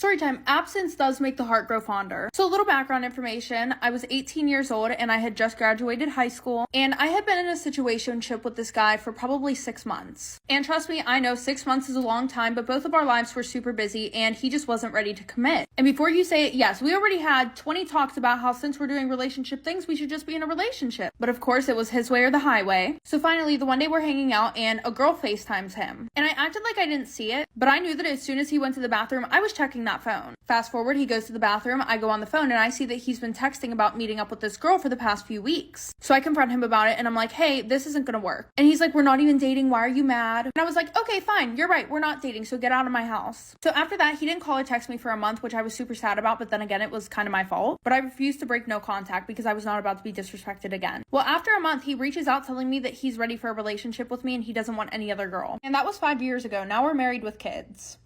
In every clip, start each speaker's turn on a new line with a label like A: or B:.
A: Storytime, absence does make the heart grow fonder. So a little background information, I was 18 years old and I had just graduated high school and I had been in a situationship with this guy for probably 6 months. And trust me, I know 6 months is a long time, but both of our lives were super busy and he just wasn't ready to commit. And before you say it, yes, we already had 20 talks about how since we're doing relationship things, we should just be in a relationship. But of course, it was his way or the highway. So finally, the one day we're hanging out and a girl FaceTimes him. And I acted like I didn't see it, but I knew that as soon as he went to the bathroom, I was checking that phone. Fast forward, he goes to the bathroom, I go on the phone and I see that he's been texting about meeting up with this girl for the past few weeks. So I confront him about it and I'm like, hey, this isn't gonna work. And he's like, we're not even dating, why are you mad? And I was like, okay, fine, you're right, we're not dating, so get out of my house. So after that, he didn't call or text me for a month, which I was super sad about, but then again, it was kind of my fault. But I refused to break no contact because I was not about to be disrespected again. Well, after a month, he reaches out telling me that he's ready for a relationship with me and he doesn't want any other girl. And that was 5 years ago. Now we're married with kids.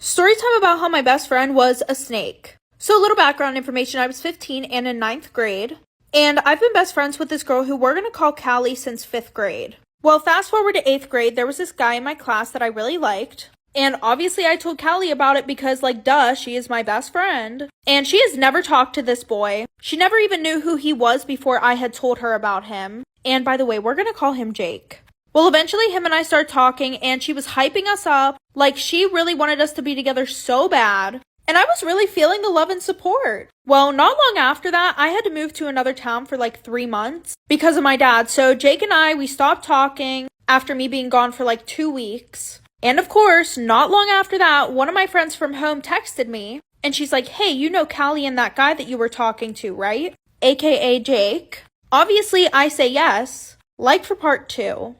A: Story time about how my best friend was a snake. So a little background information, I was 15 and in 9th grade. And I've been best friends with this girl who we're going to call Callie since 5th grade. Well, fast forward to 8th grade, there was this guy in my class that I really liked. And obviously I told Callie about it because, like, duh, she is my best friend. And she has never talked to this boy. She never even knew who he was before I had told her about him. And by the way, we're going to call him Jake. Well, eventually him and I started talking and she was hyping us up. Like, she really wanted us to be together so bad. And I was really feeling the love and support. Well, not long after that, I had to move to another town for like 3 months because of my dad. So Jake and I, we stopped talking after me being gone for like 2 weeks. And of course, not long after that, one of my friends from home texted me. And she's like, hey, you know Callie and that guy that you were talking to, right? AKA Jake. Obviously, I say yes. Like for part 2.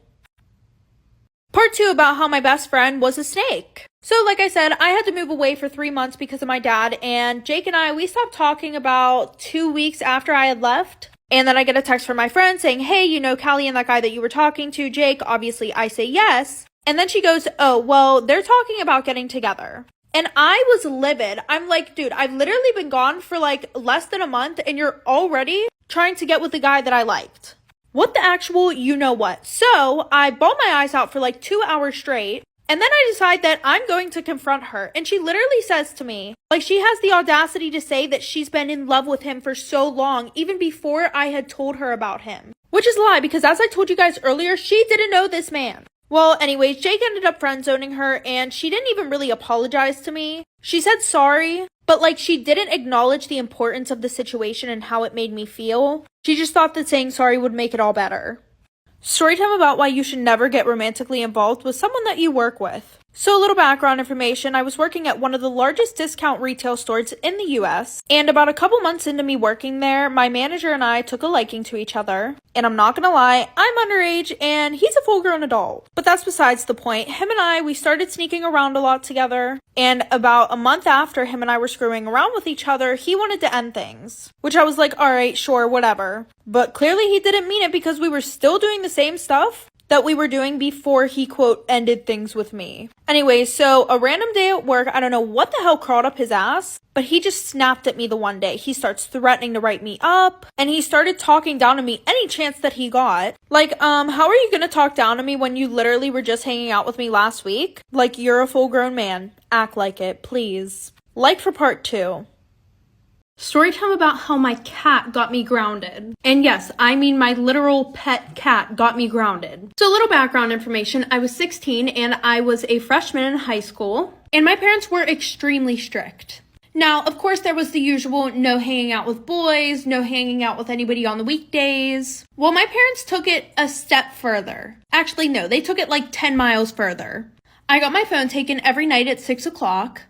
A: Part 2 about how my best friend was a snake. So like I said, I had to move away for 3 months because of my dad, and Jake and I, we stopped talking about 2 weeks after I had left. And then I get a text from my friend saying, hey, you know Callie and that guy that you were talking to, Jake? Obviously, I say yes. And then she goes, oh, well, they're talking about getting together. And I was livid. I'm like, dude, I've literally been gone for like less than a month and you're already trying to get with the guy that I liked. What the actual you know what? So I bawled my eyes out for like 2 hours straight. And then I decide that I'm going to confront her. And she literally says to me, like, she has the audacity to say that she's been in love with him for so long, even before I had told her about him. Which is a lie, because as I told you guys earlier, she didn't know this man. Well, anyways, Jake ended up friend-zoning her, and she didn't even really apologize to me. She said sorry, but like, she didn't acknowledge the importance of the situation and how it made me feel. She just thought that saying sorry would make it all better. Storytime about why you should never get romantically involved with someone that you work with. So a little background information, I was working at one of the largest discount retail stores in the US, and about a couple months into me working there, my manager and I took a liking to each other. And I'm not gonna lie, I'm underage and he's a full-grown adult. But that's besides the point. Him and I, we started sneaking around a lot together, and about a month after him and I were screwing around with each other, he wanted to end things. Which I was like, alright, sure, whatever. But clearly he didn't mean it because we were still doing the same stuff that we were doing before he, quote, ended things with me. Anyway, so a random day at work, I don't know what the hell crawled up his ass, but he just snapped at me the one day. He starts threatening to write me up, and he started talking down to me any chance that he got. Like, how are you gonna talk down to me when you literally were just hanging out with me last week? Like, you're a full-grown man. Act like it, please. Like for part 2. Storytime about how my cat got me grounded. And yes, I mean my literal pet cat got me grounded. So a little background information, I was 16 and I was a freshman in high school, and my parents were extremely strict. Now, of course, there was the usual no hanging out with boys, no hanging out with anybody on the weekdays. Well, my parents took it a step further. Actually, no, they took it like 10 miles further. I got my phone taken every night at 6 o'clock.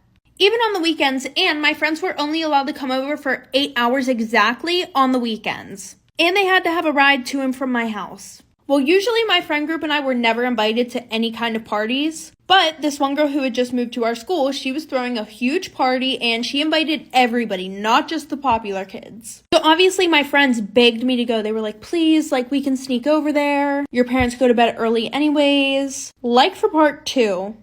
A: Even on the weekends, and my friends were only allowed to come over for 8 hours exactly on the weekends. And they had to have a ride to and from my house. Well, usually my friend group and I were never invited to any kind of parties, but this one girl who had just moved to our school, she was throwing a huge party and she invited everybody, not just the popular kids. So obviously my friends begged me to go. They were like, please, like, we can sneak over there. Your parents go to bed early anyways. Like for part 2.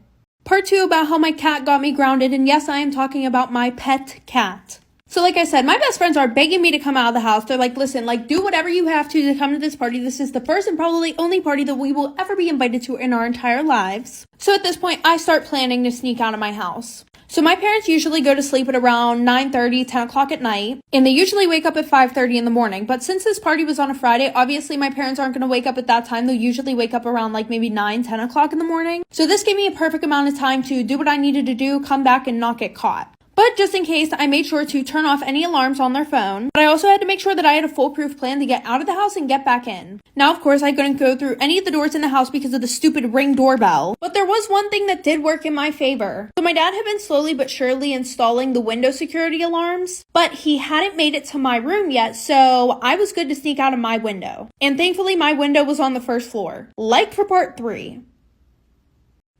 A: Part 2 about how my cat got me grounded, and yes, I am talking about my pet cat. So like I said, my best friends are begging me to come out of the house. They're like, listen, like, do whatever you have to come to this party. This is the first and probably only party that we will ever be invited to in our entire lives. So at this point, I start planning to sneak out of my house. So my parents usually go to sleep at around 9:30, 10 o'clock at night, and they usually wake up at 5:30 in the morning. But since this party was on a Friday, obviously my parents aren't going to wake up at that time. They'll usually wake up around like maybe 9, 10 o'clock in the morning. So this gave me a perfect amount of time to do what I needed to do, come back and not get caught. But just in case, I made sure to turn off any alarms on their phone. But I also had to make sure that I had a foolproof plan to get out of the house and get back in. Now, of course, I couldn't go through any of the doors in the house because of the stupid Ring doorbell. But there was one thing that did work in my favor. So my dad had been slowly but surely installing the window security alarms, but he hadn't made it to my room yet, so I was good to sneak out of my window. And thankfully, my window was on the first floor. Like for part 3.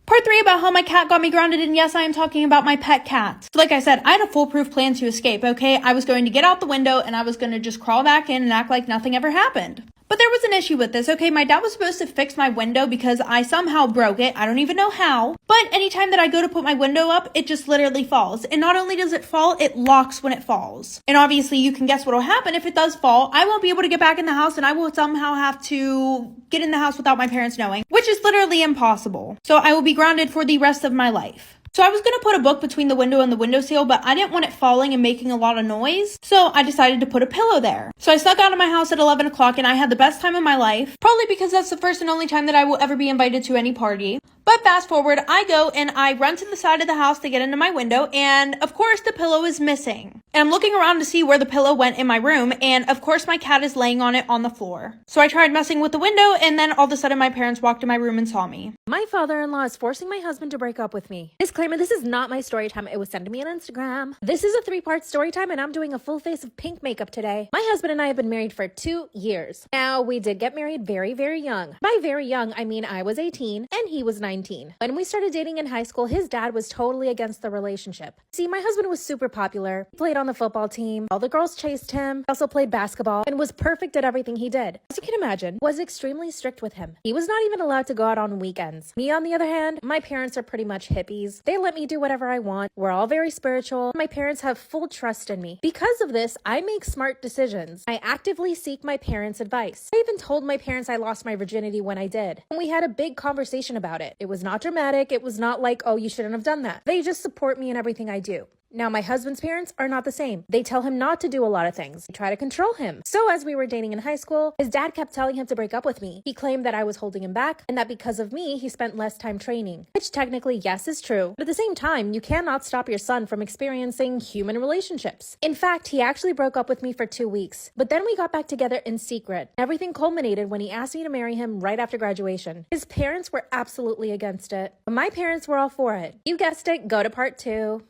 A: Part 3 about how my cat got me grounded, and yes, I am talking about my pet cat. So like I said, I had a foolproof plan to escape, okay? I was going to get out the window and I was going to just crawl back in and act like nothing ever happened. But there was an issue with this, okay? My dad was supposed to fix my window because I somehow broke it. I don't even know how. But anytime that I go to put my window up, it just literally falls. And not only does it fall, it locks when it falls. And obviously you can guess what will happen if it does fall. I won't be able to get back in the house and I will somehow have to get in the house without my parents knowing, which is literally impossible. So I will be grounded for the rest of my life. So I was going to put a book between the window and the windowsill, but I didn't want it falling and making a lot of noise, so I decided to put a pillow there. So I snuck out of my house at 11 o'clock and I had the best time of my life, probably because that's the first and only time that I will ever be invited to any party. But fast forward, I go and I run to the side of the house to get into my window, and of course the pillow is missing. And I'm looking around to see where the pillow went in my room, and of course my cat is laying on it on the floor. So I tried messing with the window, and then all of a sudden my parents walked in my room and saw me.
B: My father-in-law is forcing my husband to break up with me. Disclaimer, this is not my story time. It was sent to me on Instagram. This is a 3-part story time, and I'm doing a full face of pink makeup today. My husband and I have been married for 2 years. Now, we did get married very, very young. By very young, I mean I was 18 and he was 19. When we started dating in high school, his dad was totally against the relationship. See, my husband was super popular. He played on the football team. All the girls chased him. He also played basketball and was perfect at everything he did. As you can imagine, was extremely strict with him. He was not even allowed to go out on weekends. Me, on the other hand, my parents are pretty much hippies. They let me do whatever I want. We're all very spiritual. My parents have full trust in me. Because of this, I make smart decisions. I actively seek my parents' advice. I even told my parents I lost my virginity when I did. And we had a big conversation about it. It was not dramatic. It was not like, oh, you shouldn't have done that. They just support me in everything I do. Now, my husband's parents are not the same. They tell him not to do a lot of things. They try to control him. So as we were dating in high school, his dad kept telling him to break up with me. He claimed that I was holding him back and that because of me, he spent less time training, which technically, yes, is true. But at the same time, you cannot stop your son from experiencing human relationships. In fact, he actually broke up with me for 2 weeks, but then we got back together in secret. Everything culminated when he asked me to marry him right after graduation. His parents were absolutely against it, but my parents were all for it. You guessed it, go to part 2.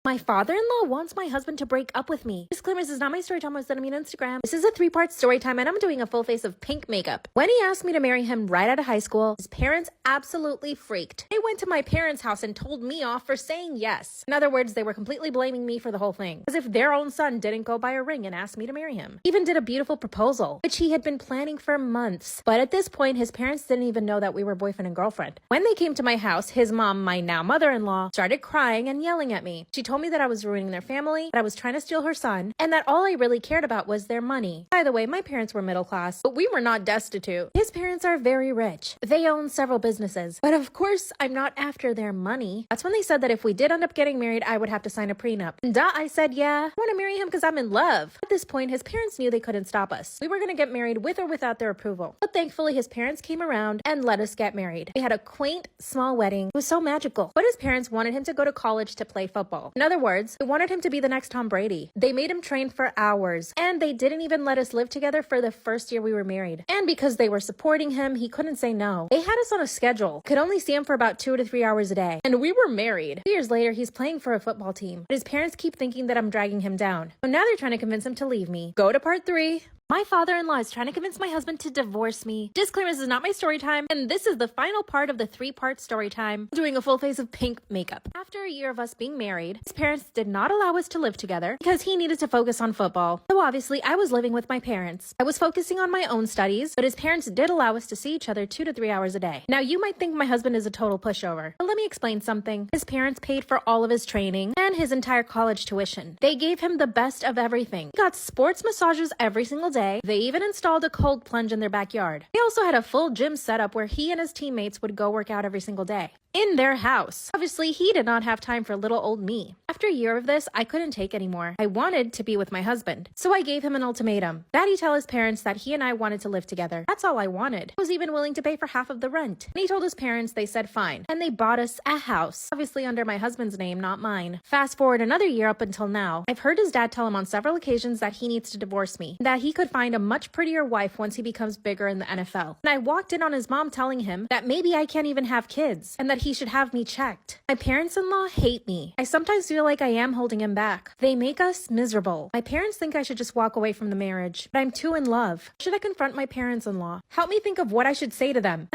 B: My father-in-law wants my husband to break up with me. Disclaimer, this is not my story time. I was sending me on Instagram. This is a 3-part story time, and I'm doing a full face of pink makeup. When he asked me to marry him right out of high school, his parents absolutely freaked. They went to my parents' house and told me off for saying yes. In other words, they were completely blaming me for the whole thing, as if their own son didn't go buy a ring and ask me to marry him. He even did a beautiful proposal, which he had been planning for months. But at this point, his parents didn't even know that we were boyfriend and girlfriend. When they came to my house, his mom, my now mother-in-law, started crying and yelling at me. She told me that I was ruining their family, that I was trying to steal her son, and that all I really cared about was their money. By the way, my parents were middle class, but we were not destitute. His parents are very rich. They own several businesses. But of course, I'm not after their money. That's when they said that if we did end up getting married, I would have to sign a prenup. And I said, yeah, I want to marry him because I'm in love. At this point, his parents knew they couldn't stop us. We were going to get married with or without their approval. But thankfully, his parents came around and let us get married. We had a quaint, small wedding. It was so magical. But his parents wanted him to go to college to play football. In other words, they wanted him to be the next Tom Brady. They made him train for hours, and they didn't even let us live together for the first year we were married. And because they were supporting him, he couldn't say no. They had us on a schedule. Could only see him for about 2 to 3 hours a day. And we were married. 2 years later, he's playing for a football team. But his parents keep thinking that I'm dragging him down. So now they're trying to convince him to leave me. Go to part 3. My father-in-law is trying to convince my husband to divorce me. Disclaimer, this is not my story time, and this is the final part of the 3-part story time. I'm doing a full face of pink makeup. After a year of us being married, his parents did not allow us to live together because he needed to focus on football. So obviously, I was living with my parents. I was focusing on my own studies, but his parents did allow us to see each other 2 to 3 hours a day. Now, you might think my husband is a total pushover, but let me explain something. His parents paid for all of his training and his entire college tuition. They gave him the best of everything. He got sports massages every single day. They even installed a cold plunge in their backyard. They also had a full gym setup where he and his teammates would go work out every single day. in their house. Obviously, he did not have time for little old me. After a year of this, I couldn't take anymore. I wanted to be with my husband. So I gave him an ultimatum. That he tell his parents that he and I wanted to live together. That's all I wanted. I was even willing to pay for half of the rent. And he told his parents, they said fine. And they bought us a house. Obviously under my husband's name, not mine. Fast forward another year up until now. I've heard his dad tell him on several occasions that he needs to divorce me. That he could find a much prettier wife once he becomes bigger in the NFL. And I walked in on his mom telling him that maybe I can't even have kids. And that he should have me checked. My parents-in-law hate me. I sometimes feel like I am holding him back. They make us miserable. My parents think I should just walk away from the marriage, but I'm too in love. Should I confront my parents-in-law? Help me think of what I should say to them.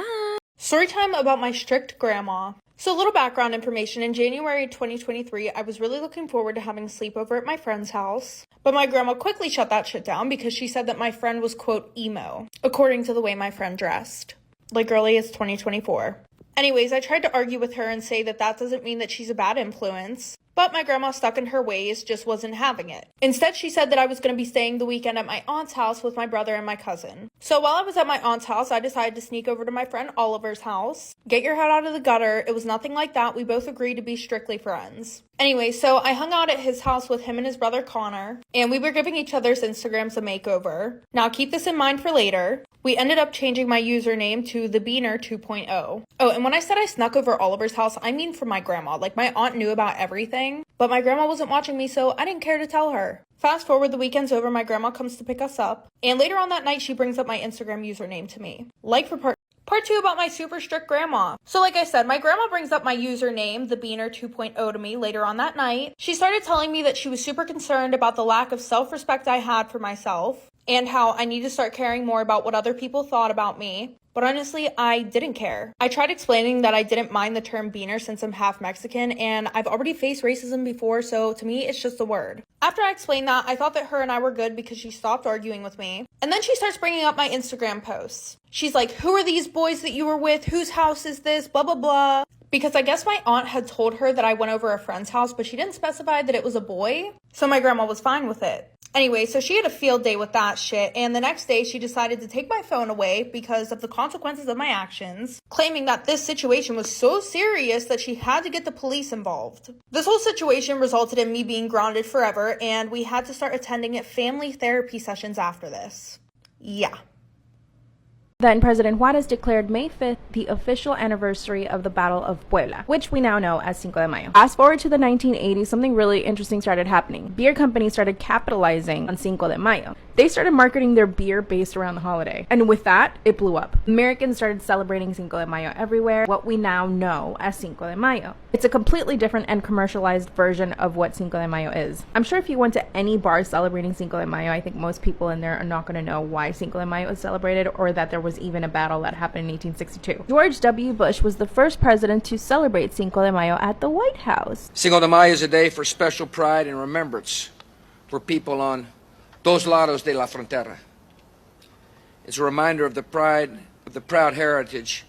A: Storytime about my strict grandma. So a little background information. In January 2023, I was really looking forward to having a sleepover at my friend's house. But my grandma quickly shut that shit down because she said that my friend was, quote, emo, according to the way my friend dressed. Like, girly, it's 2024. Anyways, I tried to argue with her and say that that doesn't mean that she's a bad influence. But my grandma, stuck in her ways, just wasn't having it. Instead, she said that I was going to be staying the weekend at my aunt's house with my brother and my cousin. So while I was at my aunt's house, I decided to sneak over to my friend Oliver's house. Get your head out of the gutter. It was nothing like that. We both agreed to be strictly friends. Anyway, so I hung out at his house with him and his brother Connor, and we were giving each other's Instagrams a makeover. Now keep this in mind for later. We ended up changing my username to the Beaner 2.0. Oh, and when I said I snuck over Oliver's house, I mean for my grandma. Like, my aunt knew about everything, but my grandma wasn't watching me, so I didn't care to tell her. Fast forward, the weekend's over, my grandma comes to pick us up, and later on that night, she brings up my Instagram username to me. Like for Part 2 about my super strict grandma. So like I said, my grandma brings up my username, the Beaner 2.0, to me later on that night. She started telling me that she was super concerned about the lack of self-respect I had for myself and how I need to start caring more about what other people thought about me. But honestly, I didn't care. I tried explaining that I didn't mind the term Beaner since I'm half Mexican and I've already faced racism before, so to me, it's just a word. After I explained that, I thought that her and I were good because she stopped arguing with me. And then she starts bringing up my Instagram posts. She's like, who are these boys that you were with? Whose house is this? Blah, blah, blah. Because I guess my aunt had told her that I went over a friend's house, but she didn't specify that it was a boy. So my grandma was fine with it. Anyway, so she had a field day with that shit, and the next day she decided to take my phone away because of the consequences of my actions, claiming that this situation was so serious that she had to get the police involved. This whole situation resulted in me being grounded forever, and we had to start attending family therapy sessions after this. Yeah.
B: Then President Juarez declared May 5th the official anniversary of the Battle of Puebla, which we now know as Cinco de Mayo. Fast forward to the 1980s, something really interesting started happening. Beer companies started capitalizing on Cinco de Mayo. They started marketing their beer based around the holiday. And with that, it blew up. Americans started celebrating Cinco de Mayo everywhere, what we now know as Cinco de Mayo. It's a completely different and commercialized version of what Cinco de Mayo is. I'm sure if you went to any bar celebrating Cinco de Mayo, I think most people in there are not going to know why Cinco de Mayo is celebrated or that there was even a battle that happened in 1862. George W. Bush was the first president to celebrate Cinco de Mayo at the White House.
C: Cinco de Mayo is a day for special pride and remembrance for people on dos lados de la frontera. It's a reminder of the proud heritage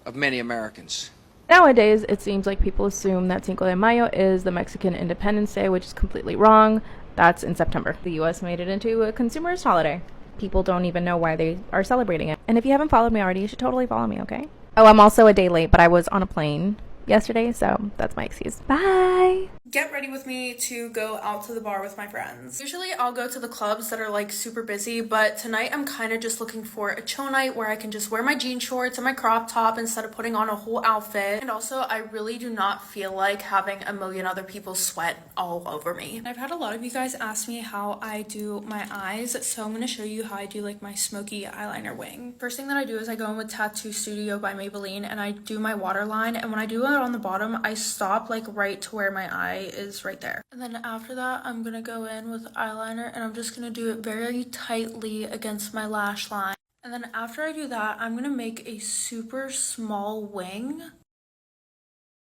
C: of many Americans.
B: Nowadays, it seems like people assume that Cinco de Mayo is the Mexican Independence Day, which is completely wrong. That's in September. The U.S. made it into a consumerist holiday. People don't even know why they are celebrating it. And if you haven't followed me already, you should totally follow me, okay? Oh, I'm also a day late, but I was on a plane yesterday, so that's my excuse. Bye!
A: Get ready with me to go out to the bar with my friends. Usually I'll go to the clubs that are like super busy, but tonight I'm kind of just looking for a chill night where I can just wear my jean shorts and my crop top instead of putting on a whole outfit. And also I really do not feel like having a million other people sweat all over me. I've had a lot of you guys ask me how I do my eyes, so I'm going to show you how I do like my smoky eyeliner wing. First thing that I do is I go in with Tattoo Studio by Maybelline and I do my waterline, and when I do it on the bottom, I stop like right to where my eye is right there. And then after that, I'm gonna go in with eyeliner and I'm just gonna do it very tightly against my lash line. And then after I do that, I'm gonna make a super small wing.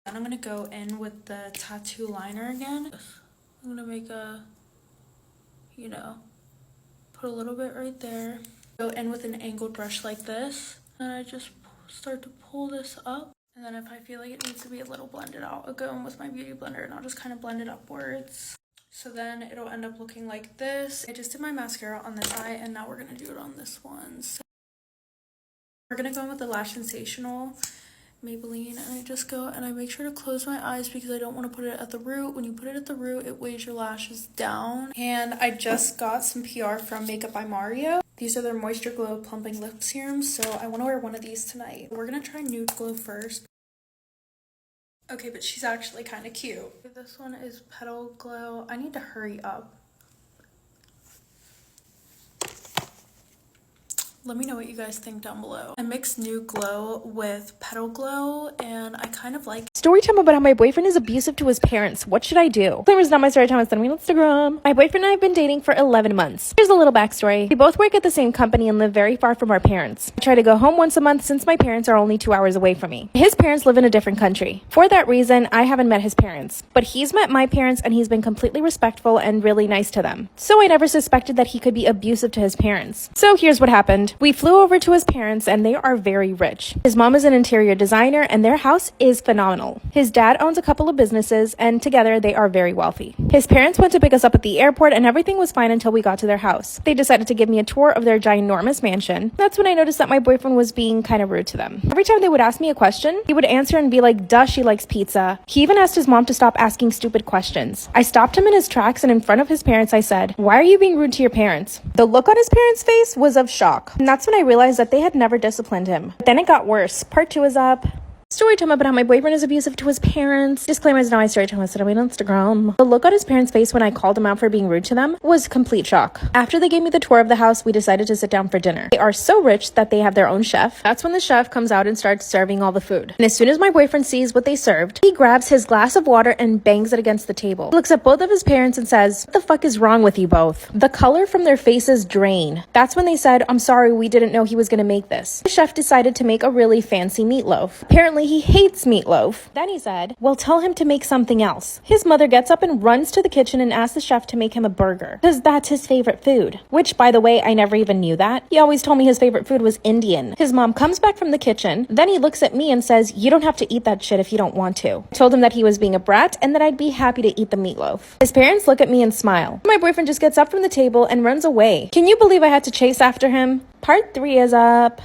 A: Then I'm gonna go in with the tattoo liner again. I'm gonna make a, put a little bit right there. Go in with an angled brush like this. And I just start to pull this up. And then if I feel like it needs to be a little blended out, I'll go in with my beauty blender and I'll just kind of blend it upwards. So then it'll end up looking like this. I just did my mascara on this eye and now we're going to do it on this one. So we're going to go in with the Lash Sensational Maybelline, and I just go and I make sure to close my eyes because I don't want to put it at the root. When you put it at the root, it weighs your lashes down. And I just got some PR from Makeup by Mario. These are their Moisture Glow Plumping Lip Serums, so I want to wear one of these tonight. We're gonna try Nude Glow first. Okay, but she's actually kind of cute. This one is Petal Glow. I need to hurry up. Let me know what you guys think down below. I mixed Nude Glow with Petal Glow, and I kind of like
B: Story time about how my boyfriend is abusive to his parents. What should I do? Claimer's not my story time. It's on Instagram. My boyfriend and I have been dating for 11 months. Here's a little backstory. We both work at the same company and live very far from our parents. I try to go home once a month since my parents are only 2 hours away from me. His parents live in a different country. For that reason, I haven't met his parents. But he's met my parents and he's been completely respectful and really nice to them. So I never suspected that he could be abusive to his parents. So here's what happened. We flew over to his parents and they are very rich. His mom is an interior designer and their house is phenomenal. His dad owns a couple of businesses and together they are very wealthy. His parents went to pick us up at the airport and everything was fine until we got to their house. They decided to give me a tour of their ginormous mansion. That's when I noticed that my boyfriend was being kind of rude to them. Every time they would ask me a question, he would answer and be like, duh, she likes pizza. He even asked his mom to stop asking stupid questions. I stopped him in his tracks and in front of his parents I said, why are you being rude to your parents? The look on his parents' face was of shock. And that's when I realized that they had never disciplined him. But then it got worse. Part 2 is up. Story time about how my boyfriend is abusive to his parents. Disclaimer is now my story time. I said on Instagram. The look on his parents' face when I called him out for being rude to them was complete shock. After they gave me the tour of the house, we decided to sit down for dinner. They are so rich that they have their own chef. That's when the chef comes out and starts serving all the food. And as soon as my boyfriend sees what they served, he grabs his glass of water and bangs it against the table. He looks at both of his parents and says, what the fuck is wrong with you both? The color from their faces drain. That's when they said, I'm sorry, we didn't know he was gonna make this. The chef decided to make a really fancy meatloaf. Apparently he hates meatloaf. Then he said, well, tell him to make something else. His mother gets up and runs to the kitchen and asks the chef to make him a burger, because that's his favorite food. Which, by the way, I never even knew that. He always told me his favorite food was Indian. His mom comes back from the kitchen, then he looks at me and says, you don't have to eat that shit if you don't want to. I told him that he was being a brat and that I'd be happy to eat the meatloaf. His parents look at me and smile. My boyfriend just gets up from the table and runs away. Can you believe I had to chase after him? Part 3 is up.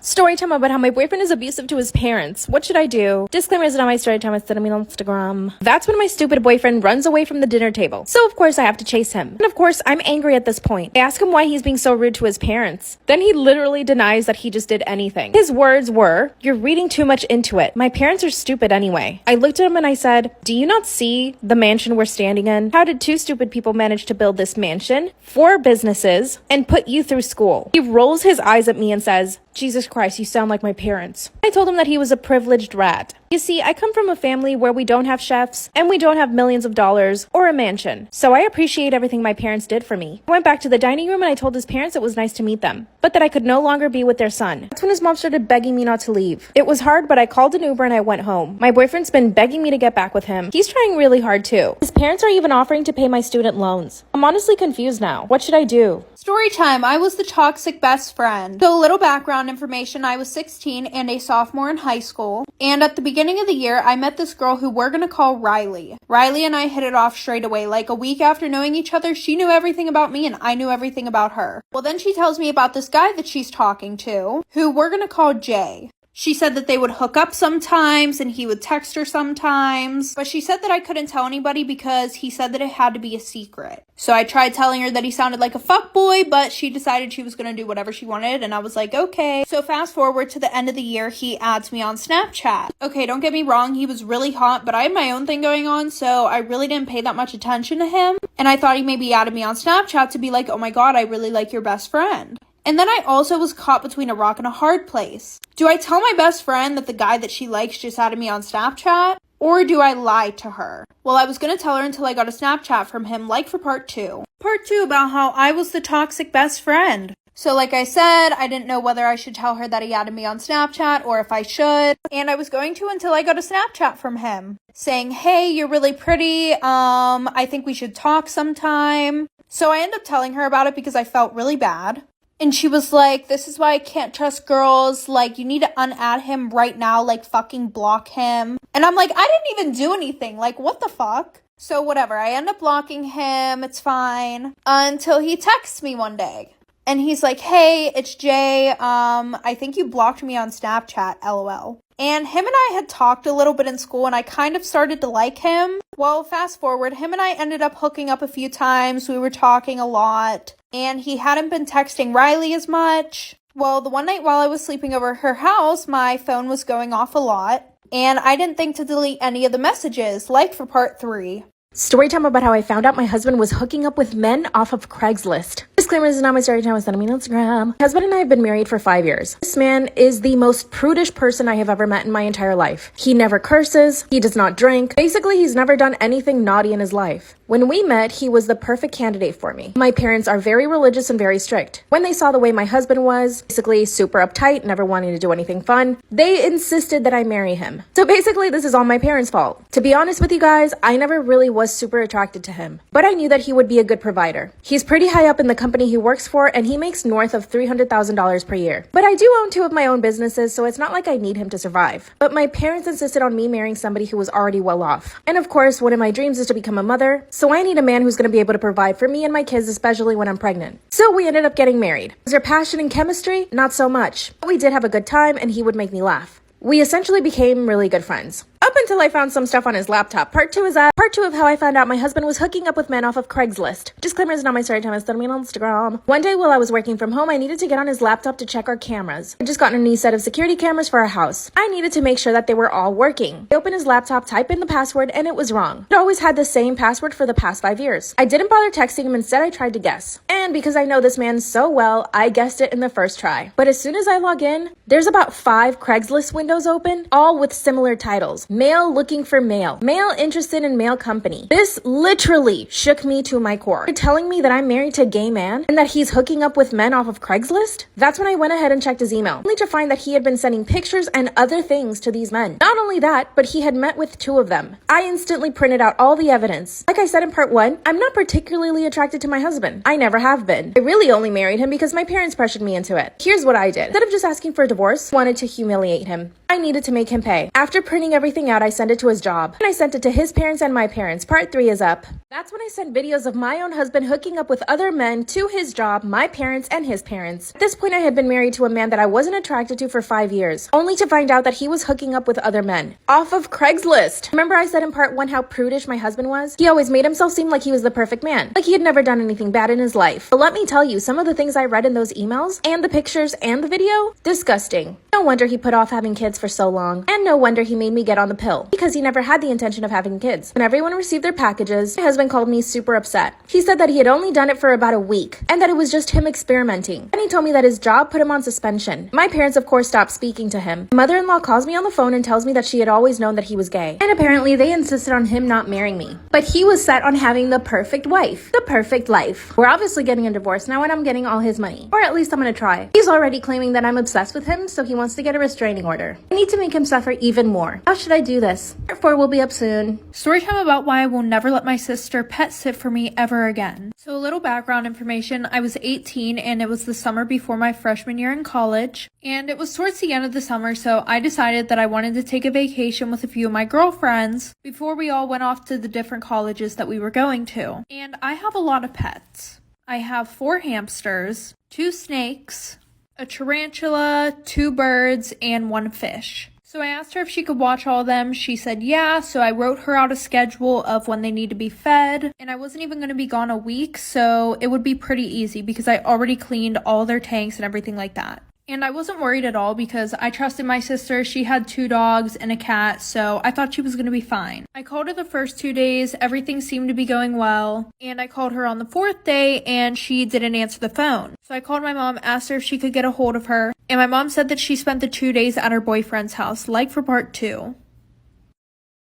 B: Story time about how my boyfriend is abusive to his parents. What should I do? Disclaimer is not my story time. It's on Instagram. That's when my stupid boyfriend runs away from the dinner table. So of course I have to chase him. And of course I'm angry at this point. I ask him why he's being so rude to his parents. Then he literally denies that he just did anything. His words were, you're reading too much into it. My parents are stupid anyway. I looked at him and I said, do you not see the mansion we're standing in? How did 2 stupid people manage to build this mansion, 4 businesses, and put you through school? He rolls his eyes at me and says, Jesus Christ, you sound like my parents. I told him that he was a privileged rat. You see, I come from a family where we don't have chefs and we don't have millions of dollars or a mansion. So I appreciate everything my parents did for me. I went back to the dining room and I told his parents it was nice to meet them, but that I could no longer be with their son. That's when his mom started begging me not to leave. It was hard, but I called an Uber and I went home. My boyfriend's been begging me to get back with him. He's trying really hard too. His parents are even offering to pay my student loans. I'm honestly confused now. What should I do?
A: Story time. I was the toxic best friend. So a little background information. I was 16 and a sophomore in high school. And at the beginning of the year, I met this girl who we're gonna call Riley. Riley and I hit it off straight away. Like a week after knowing each other, she knew everything about me and I knew everything about her. Well, then she tells me about this guy that she's talking to, who we're gonna call Jay. She said that they would hook up sometimes and he would text her sometimes. But she said that I couldn't tell anybody because he said that it had to be a secret. So I tried telling her that he sounded like a fuckboy, but she decided she was going to do whatever she wanted. And I was like, okay. So fast forward to the end of the year, he adds me on Snapchat. Okay, don't get me wrong. He was really hot, but I had my own thing going on. So I really didn't pay that much attention to him. And I thought he maybe added me on Snapchat to be like, oh my God, I really like your best friend. And then I also was caught between a rock and a hard place. Do I tell my best friend that the guy that she likes just added me on Snapchat? Or do I lie to her? Well, I was going to tell her until I got a Snapchat from him, like for part 2. Part 2 about how I was the toxic best friend. So like I said, I didn't know whether I should tell her that he added me on Snapchat or if I should. And I was going to until I got a Snapchat from him saying, hey, you're really pretty. I think we should talk sometime. So I ended up telling her about it because I felt really bad. And she was like, this is why I can't trust girls. Like, you need to unadd him right now. Like, fucking block him. And I'm like, I didn't even do anything. Like, what the fuck? So whatever. I end up blocking him. It's fine. Until he texts me one day. And he's like, hey, it's Jay. I think you blocked me on Snapchat, LOL. And him and I had talked a little bit in school and I kind of started to like him. Well, fast forward, him and I ended up hooking up a few times. We were talking a lot and he hadn't been texting Riley as much. Well, the one night while I was sleeping over at her house, my phone was going off a lot and I didn't think to delete any of the messages, like for part 3.
B: Story time about how I found out my husband was hooking up with men off of Craigslist. Disclaimer, this is not my story time. Send me on Instagram. My husband and I have been married for 5 years. This man is the most prudish person I have ever met in my entire life. He never curses. He does not drink. Basically, he's never done anything naughty in his life. When we met, he was the perfect candidate for me. My parents are very religious and very strict. When they saw the way my husband was, basically super uptight, never wanting to do anything fun, they insisted that I marry him. So basically, this is all my parents' fault. To be honest with you guys, I never really was super attracted to him, but I knew that he would be a good provider. He's pretty high up in the company he works for, and he makes north of $300,000 per year. But I do own 2 of my own businesses, so it's not like I need him to survive. But my parents insisted on me marrying somebody who was already well off. And of course, one of my dreams is to become a mother, so I need a man who's going to be able to provide for me and my kids, especially when I'm pregnant. So we ended up getting married. Was there passion and chemistry? Not so much. But we did have a good time, and he would make me laugh. We essentially became really good friends. Up until I found some stuff on his laptop. Part 2 is that. Part 2 of how I found out my husband was hooking up with men off of Craigslist. Disclaimer, is not my story time. It's me on Instagram. One day while I was working from home, I needed to get on his laptop to check our cameras. I just gotten a new set of security cameras for our house. I needed to make sure that they were all working. I opened his laptop, typed in the password, and it was wrong. It always had the same password for the past 5 years. I didn't bother texting him. Instead, I tried to guess. And because I know this man so well, I guessed it in the first try. But as soon as I log in, there's about 5 Craigslist windows open, all with similar titles. Male looking for male. Male interested in male company. This literally shook me to my core. You're telling me that I'm married to a gay man and that he's hooking up with men off of Craigslist? That's when I went ahead and checked his email, only to find that he had been sending pictures and other things to these men. Not only that, but he had met with 2 of them. I instantly printed out all the evidence. Like I said in part 1, I'm not particularly attracted to my husband. I never have been. I really only married him because my parents pressured me into it. Here's what I did. Instead of just asking for a divorce, I wanted to humiliate him. I needed to make him pay. After printing everything out, I sent it to his job. And I sent it to his parents and my parents. Part 3 is up. That's when I sent videos of my own husband hooking up with other men to his job, my parents, and his parents. At this point, I had been married to a man that I wasn't attracted to for 5 years, only to find out that he was hooking up with other men off of Craigslist. Remember I said in part 1 how prudish my husband was? He always made himself seem like he was the perfect man, like he had never done anything bad in his life. But let me tell you, some of the things I read in those emails, and the pictures, and the video, disgusting. No wonder he put off having kids for so long, and no wonder he made me get on the pill, because he never had the intention of having kids. When everyone received their packages, my husband called me super upset. He said that he had only done it for about a week, and that it was just him experimenting. And he told me that his job put him on suspension. My parents, of course, stopped speaking to him. My mother-in-law calls me on the phone and tells me that she had always known that he was gay. And apparently they insisted on him not marrying me. But he was set on having the perfect wife. The perfect life. We're obviously getting a divorce now and I'm getting all his money. Or at least I'm gonna try. He's already claiming that I'm obsessed with him, so he wants to get a restraining order. I need to make him suffer even more. How should I do this? Part 4 will be up soon.
A: Storytime about why I will never let my sister pet sit for me ever again. So a little background information. I was 18 and it was the summer before my freshman year in college. And it was towards the end of the summer, so I decided that I wanted to take a vacation with a few of my girlfriends before we all went off to the different colleges that we were going to. And I have a lot of pets. I have 4 hamsters, 2 snakes, a tarantula, 2 birds, and 1 fish. So I asked her if she could watch all of them. She said yeah, so I wrote her out a schedule of when they need to be fed. And I wasn't even going to be gone a week, so it would be pretty easy because I already cleaned all their tanks and everything like that. And I wasn't worried at all because I trusted my sister. She had 2 dogs and a cat, so I thought she was going to be fine. I called her the first 2 days. Everything seemed to be going well. And I called her on the 4th day and she didn't answer the phone. So I called my mom, asked her if she could get a hold of her. And my mom said that she spent the 2 days at her boyfriend's house, like for part 2.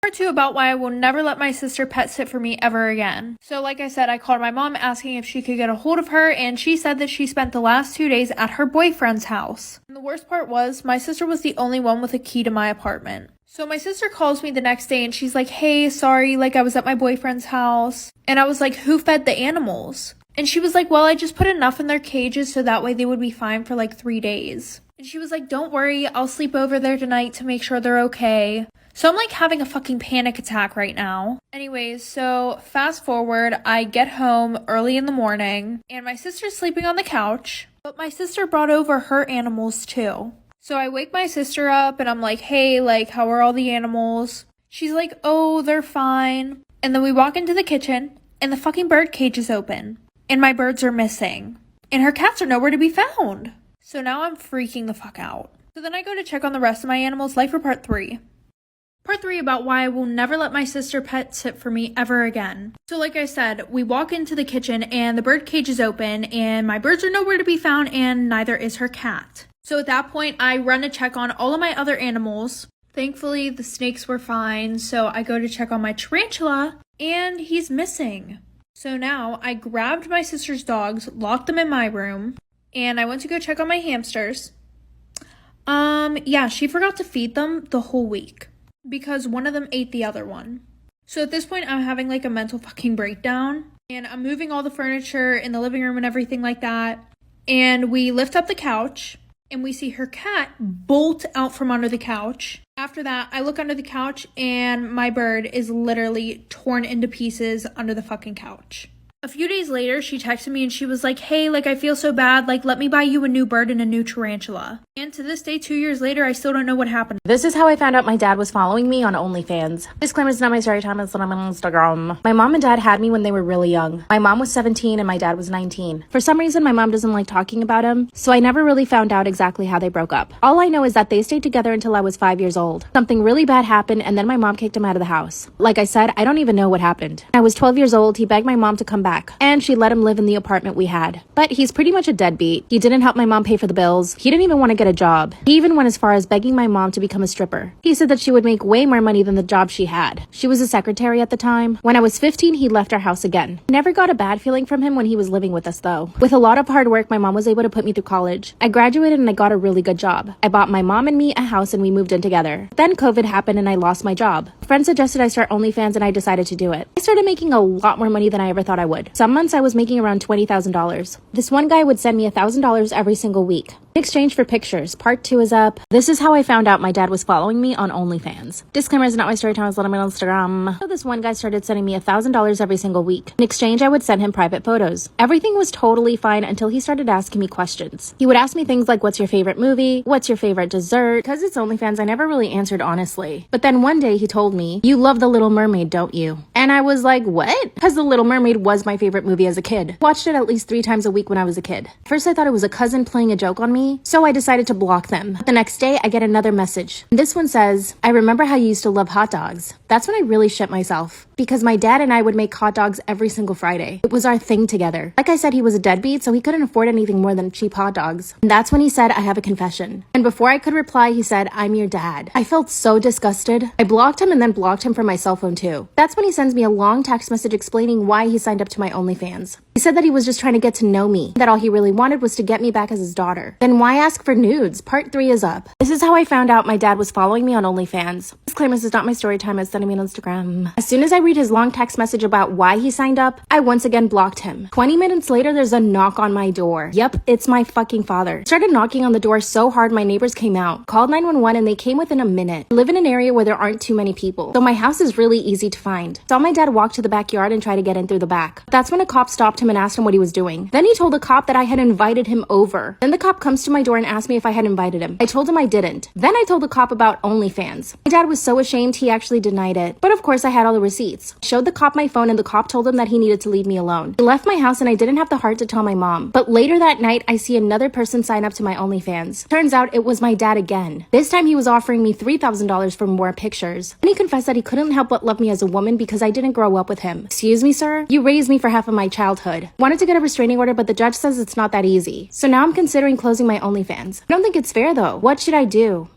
A: Part 2 about why I will never let my sister pet sit for me ever again. So like I said, I called my mom asking if she could get a hold of her, and she said that she spent the last 2 days at her boyfriend's house. And the worst part was, my sister was the only one with a key to my apartment. So my sister calls me the next day and she's like, hey, sorry, like I was at my boyfriend's house. And I was like, who fed the animals? And she was like, well, I just put enough in their cages so that way they would be fine for like 3 days. And she was like, don't worry, I'll sleep over there tonight to make sure they're okay. So I'm like having a fucking panic attack right now. Anyways, so fast forward, I get home early in the morning and my sister's sleeping on the couch, but my sister brought over her animals too. So I wake my sister up and I'm like, hey, like, how are all the animals? She's like, oh, they're fine. And then we walk into the kitchen and the fucking bird cage is open and my birds are missing and her cats are nowhere to be found. So now I'm freaking the fuck out. So then I go to check on the rest of my animals, like for part 3. Part 3 about why I will never let my sister pet sit for me ever again. So like I said, we walk into the kitchen and the bird cage is open and my birds are nowhere to be found and neither is her cat. So at that point, I run to check on all of my other animals. Thankfully, the snakes were fine, so I go to check on my tarantula and he's missing. So now I grabbed my sister's dogs, locked them in my room, and I went to go check on my hamsters. Yeah, she forgot to feed them the whole week because one of them ate the other one. So at this point, I'm having like a mental fucking breakdown and I'm moving all the furniture in the living room and everything like that. And we lift up the couch and we see her cat bolt out from under the couch. After that, I look under the couch and my bird is literally torn into pieces under the fucking couch. A few days later, she texted me and she was like, hey, like, I feel so bad. Like, let me buy you a new bird and a new tarantula. And to this day, 2 years later, I still don't know what happened.
B: This is how I found out my dad was following me on OnlyFans. Disclaimer, it's not my story time, it's on Instagram. My mom and dad had me when they were really young. My mom was 17 and my dad was 19. For some reason, my mom doesn't like talking about him, so I never really found out exactly how they broke up. All I know is that they stayed together until I was 5 years old. Something really bad happened and then my mom kicked him out of the house. Like I said, I don't even know what happened. I was 12 years old, he begged my mom to come back, and she let him live in the apartment we had. But he's pretty much a deadbeat. He didn't help my mom pay for the bills. He didn't even want to get a job. He even went as far as begging my mom to become a stripper. He said that she would make way more money than the job she had. She was a secretary at the time. When I was 15, he left our house again. I never got a bad feeling from him when he was living with us though. With a lot of hard work, my mom was able to put me through college. I graduated and I got a really good job. I bought my mom and me a house and we moved in together. Then COVID happened and I lost my job. Friends suggested I start OnlyFans and I decided to do it. I started making a lot more money than I ever thought I would. Some months I was making around $20,000. This one guy would send me $1,000 every single week. In exchange for pictures. Part 2 is up. This is how I found out my dad was following me on OnlyFans. Disclaimer, is not my story time, it's on my Instagram. So this one guy started sending me $1,000 every single week. In exchange, I would send him private photos. Everything was totally fine until he started asking me questions. He would ask me things like, what's your favorite movie? What's your favorite dessert? Because it's OnlyFans, I never really answered honestly. But then one day he told me, you love The Little Mermaid, don't you? And I was like, what? Because The Little Mermaid was my favorite movie as a kid. Watched it at least 3 times a week when I was a kid. First I thought it was a cousin playing a joke on me, so I decided to block them. The next day, I get another message. This one says, I remember how you used to love hot dogs. That's when I really shit myself. Because my dad and I would make hot dogs every single Friday. It was our thing together. Like I said, he was a deadbeat, so he couldn't afford anything more than cheap hot dogs. And that's when he said, I have a confession. And before I could reply, he said, I'm your dad. I felt so disgusted. I blocked him and then blocked him from my cell phone too. That's when he sends me a long text message explaining why he signed up to my OnlyFans. He said that he was just trying to get to know me, that all he really wanted was to get me back as his daughter. Then why ask for nudes? Part 3 is up. This is how I found out my dad was following me on OnlyFans. Disclaimer, this is not my story time, it's sending me on Instagram. As soon as I read his long text message about why he signed up, I once again blocked him. 20 minutes later, there's a knock on my door. Yep, it's my fucking father. Started knocking on the door so hard my neighbors came out, called 911 and they came within a minute. I live in an area where there aren't too many people, so my house is really easy to find. Saw my dad walk to the backyard and try to get in through the back. That's when a cop stopped him and asked him what he was doing. Then he told the cop that I had invited him over. Then the cop comes to my door and asked me if I had invited him. I told him I didn't. Then I told the cop about OnlyFans. My dad was so ashamed he actually denied it. But of course I had all the receipts. I showed the cop my phone and the cop told him that he needed to leave me alone. He left my house and I didn't have the heart to tell my mom. But later that night I see another person sign up to my OnlyFans. Turns out it was my dad again. This time he was offering me $3,000 for more pictures. And he confessed that he couldn't help but love me as a woman because I didn't grow up with him. Excuse me, sir? You raised me for half of my childhood. Wanted to get a restraining order, but the judge says it's not that easy. So now I'm considering closing my OnlyFans. I don't think it's fair though. What should I do?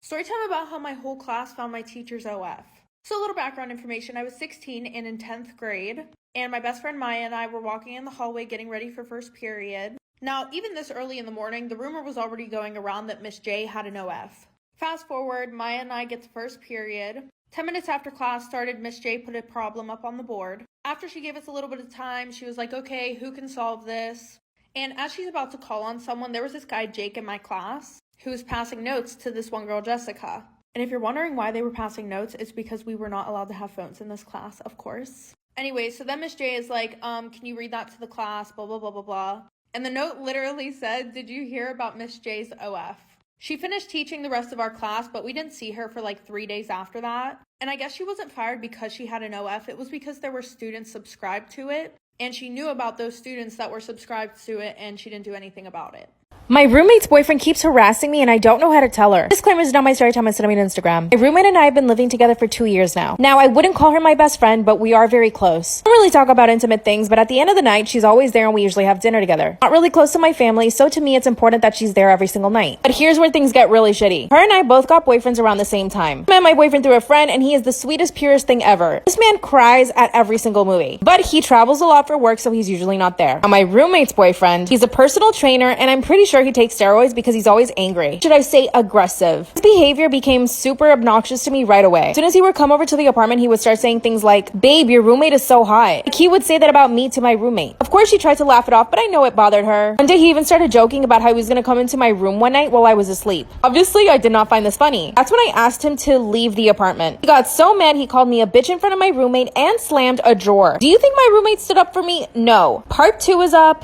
A: Storytime about how my whole class found my teacher's OF. So a little background information. I was 16 and in 10th grade, and my best friend Maya and I were walking in the hallway getting ready for first period. Now, even this early in the morning, the rumor was already going around that Miss J had an OF. Fast forward, Maya and I get to first period. 10 minutes after class started, Miss J put a problem up on the board. After she gave us a little bit of time, she was like, okay, who can solve this? And as she's about to call on someone, there was this guy, Jake, in my class, who was passing notes to this one girl, Jessica. And if you're wondering why they were passing notes, it's because we were not allowed to have phones in this class, of course. Anyway, so then Miss J is like, can you read that to the class, blah, blah, blah, blah, blah. And the note literally said, did you hear about Miss J's OF? She finished teaching the rest of our class, but we didn't see her for like 3 days after that. And I guess she wasn't fired because she had an OF. It was because there were students subscribed to it, and she knew about those students that were subscribed to it, and she didn't do anything about it.
B: My roommate's boyfriend keeps harassing me and I don't know how to tell her. Disclaimer is not my story time, it's on Instagram. My roommate and I have been living together for 2 years now. Now, I wouldn't call her my best friend, but we are very close. We don't really talk about intimate things, but at the end of the night, she's always there and we usually have dinner together. Not really close to my family, so to me, it's important that she's there every single night. But here's where things get really shitty. Her and I both got boyfriends around the same time. I met my boyfriend through a friend and he is the sweetest, purest thing ever. This man cries at every single movie, but he travels a lot for work, so he's usually not there. Now, my roommate's boyfriend, he's a personal trainer and I'm pretty sure he takes steroids because he's always angry. Should I say aggressive? His behavior became super obnoxious to me right away. As soon as he would come over to the apartment, he would start saying things like, "Babe, your roommate is so hot." Like he would say that about me to my roommate. Of course, she tried to laugh it off, but I know it bothered her. One day, he even started joking about how he was gonna come into my room one night while I was asleep. Obviously, I did not find this funny. That's when I asked him to leave the apartment. He got so mad, he called me a bitch in front of my roommate and slammed a drawer. Do you think my roommate stood up for me? No. Part 2 is up.